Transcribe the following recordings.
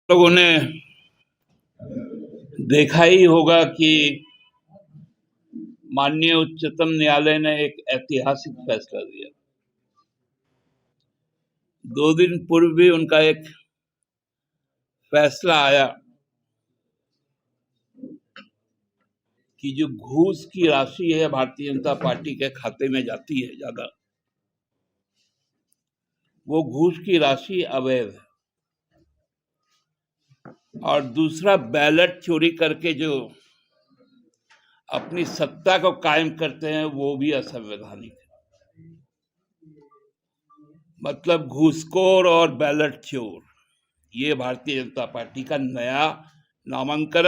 लोगों ने देखा ही होगा कि माननीय उच्चतम न्यायालय ने एक ऐतिहासिक फैसला दिया। 2 दिन पूर्व भी उनका एक फैसला आया कि जो घूस की राशि है भारतीय जनता पार्टी के खाते में जाती है ज्यादा, वो घूस की राशि अवैध है। और दूसरा, बैलेट चोरी करके जो अपनी सत्ता को कायम करते हैं वो भी असंवैधानिक है। मतलब घूसखोर और बैलेट चोर, ये भारतीय जनता पार्टी का नया नामांकन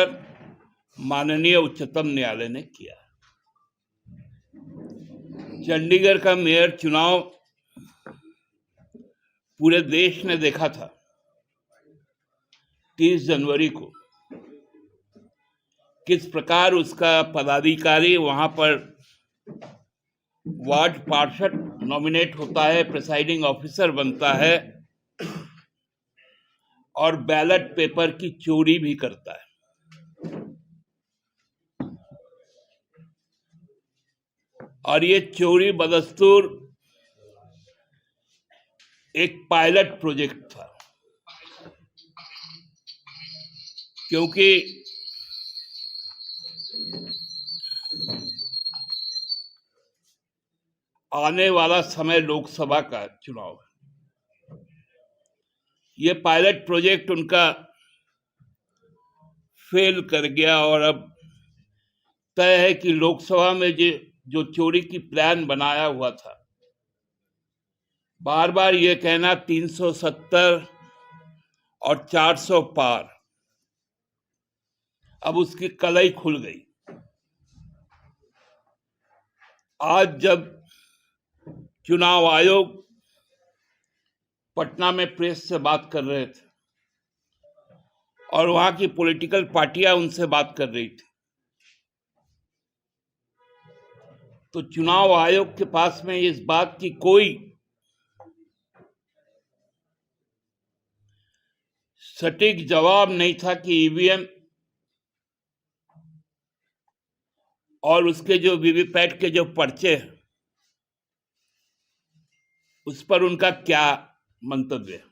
माननीय उच्चतम न्यायालय ने किया। चंडीगढ़ का मेयर चुनाव पूरे देश ने देखा था 30 जनवरी को, किस प्रकार उसका पदाधिकारी वहां पर वार्ड पार्षद नॉमिनेट होता है, प्रिसाइडिंग ऑफिसर बनता है और बैलेट पेपर की चोरी भी करता है। और ये चोरी बदस्तूर एक पायलट प्रोजेक्ट था, क्योंकि आने वाला समय लोकसभा का चुनाव है। ये पायलट प्रोजेक्ट उनका फेल कर गया और अब तय है कि लोकसभा में जो चोरी की प्लान बनाया हुआ था, बार बार ये कहना 370 और 400 पार, अब उसकी कलई खुल गई। आज जब चुनाव आयोग पटना में प्रेस से बात कर रहे थे और वहां की पॉलिटिकल पार्टियां उनसे बात कर रही थी, तो चुनाव आयोग के पास में इस बात की कोई सटीक जवाब नहीं था कि ईवीएम और उसके जो वीवीपैट के जो पर्चे हैं उस पर उनका क्या मंतव्य है।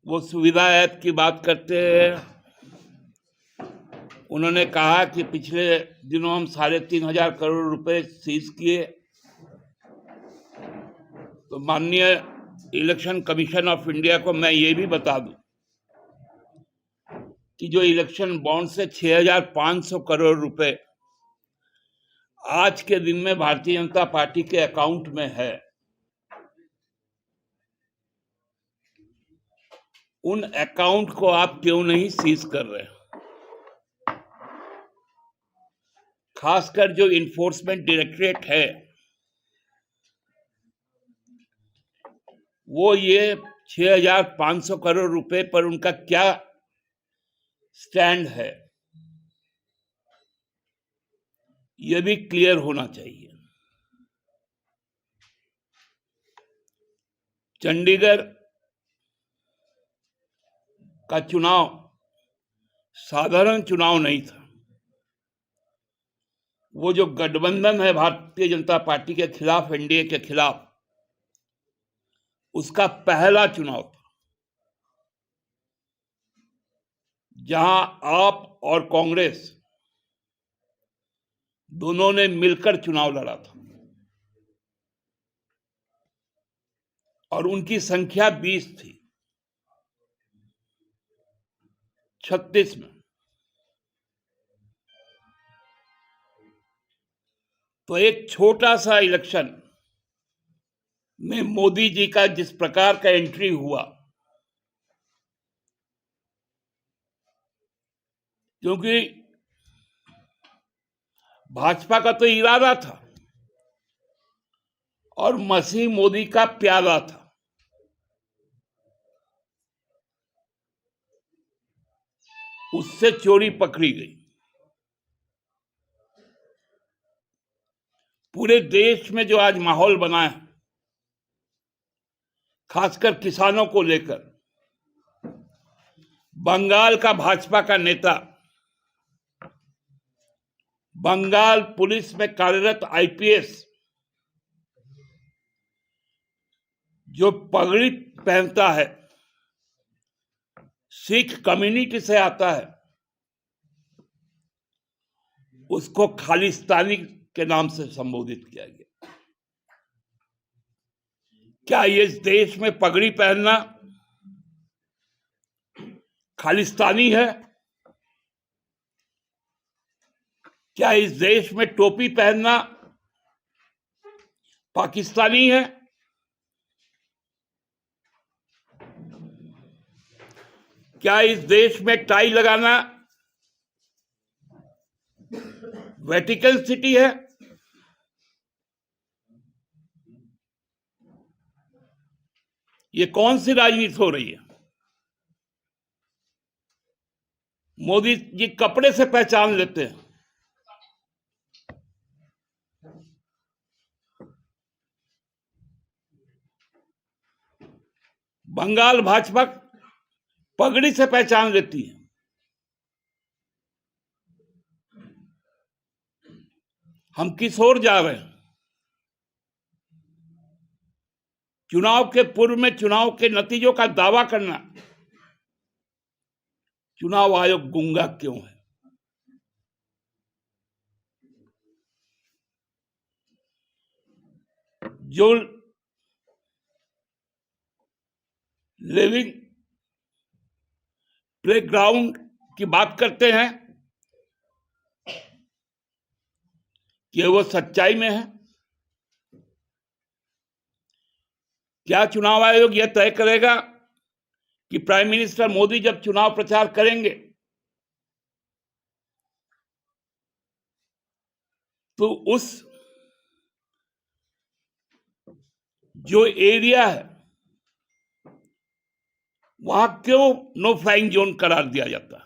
वो सुविधा ऐप की बात करते हैं। उन्होंने कहा कि पिछले दिनों हम 3,500 करोड़ रुपए सीज किए। तो माननीय इलेक्शन कमीशन ऑफ इंडिया को मैं ये भी बता दूं कि जो इलेक्शन बॉन्ड से 6,500 करोड़ रुपए आज के दिन में भारतीय जनता पार्टी के अकाउंट में है, उन अकाउंट को आप क्यों नहीं सीज कर रहे? खासकर जो इन्फोर्समेंट डायरेक्टरेट है वो ये 6,500 करोड़ रुपए पर उनका क्या स्टैंड है, यह भी क्लियर होना चाहिए। चंडीगढ़ का चुनाव साधारण चुनाव नहीं था। वो जो गठबंधन है भारतीय जनता पार्टी के खिलाफ, एनडीए के खिलाफ, उसका पहला चुनाव था जहां आप और कांग्रेस दोनों ने मिलकर चुनाव लड़ा था और उनकी संख्या 20 थी 36 में। तो एक छोटा सा इलेक्शन में मोदी जी का जिस प्रकार का एंट्री हुआ, क्योंकि भाजपा का तो इरादा था और मसीह मोदी का प्यादा था, उससे चोरी पकड़ी गई। पूरे देश में जो आज माहौल बना है, खासकर किसानों को लेकर, बंगाल का भाजपा का नेता, बंगाल पुलिस में कार्यरत आईपीएस, जो पगड़ी पहनता है, सिख कम्युनिटी से आता है, उसको खालिस्तानी के नाम से संबोधित किया गया। क्या इस देश में पगड़ी पहनना खालिस्तानी है? क्या इस देश में टोपी पहनना पाकिस्तानी है? क्या इस देश में टाई लगाना वेटिकन सिटी है? ये कौन सी राजनीति हो रही है? मोदी जी कपड़े से पहचान लेते हैं। बंगाल भाजपा पगड़ी से पहचान लेती है। हम किस ओर जा रहे हैं? चुनाव के पूर्व में चुनाव के नतीजों का दावा करना, चुनाव आयोग गूंगा क्यों है? जो लिविंग प्लेग्राउंड की बात करते हैं कि वो सच्चाई में है? क्या चुनाव आयोग यह तय करेगा कि प्राइम मिनिस्टर मोदी जब चुनाव प्रचार करेंगे तो उस जो एरिया है वहां क्यों नो फ्लाइंग जोन करार दिया जाता?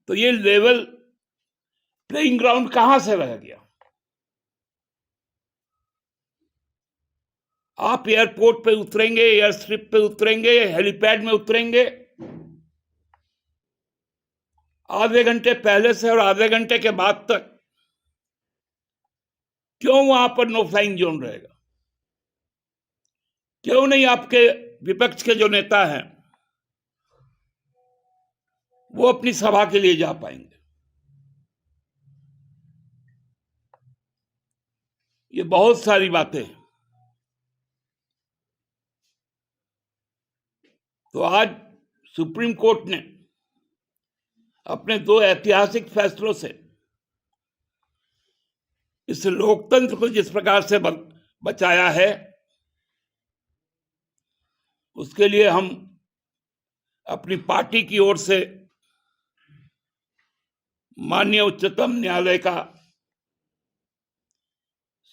तो ये लेवल प्लेइंग ग्राउंड कहां से रह गया? आप एयरपोर्ट पे उतरेंगे, एयर स्ट्रिप पे उतरेंगे, हेलीपैड में उतरेंगे, आधे घंटे पहले से और आधे घंटे के बाद तक क्यों वहां पर नो फ्लाइंग जोन रहेगा? क्यों नहीं आपके विपक्ष के जो नेता हैं वो अपनी सभा के लिए जा पाएंगे? ये बहुत सारी बातें। तो आज सुप्रीम कोर्ट ने अपने 2 ऐतिहासिक फैसलों से इस लोकतंत्र को जिस प्रकार से बचाया है, उसके लिए हम अपनी पार्टी की ओर से माननीय उच्चतम न्यायालय का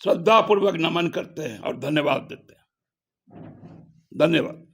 श्रद्धापूर्वक नमन करते हैं और धन्यवाद देते हैं। धन्यवाद।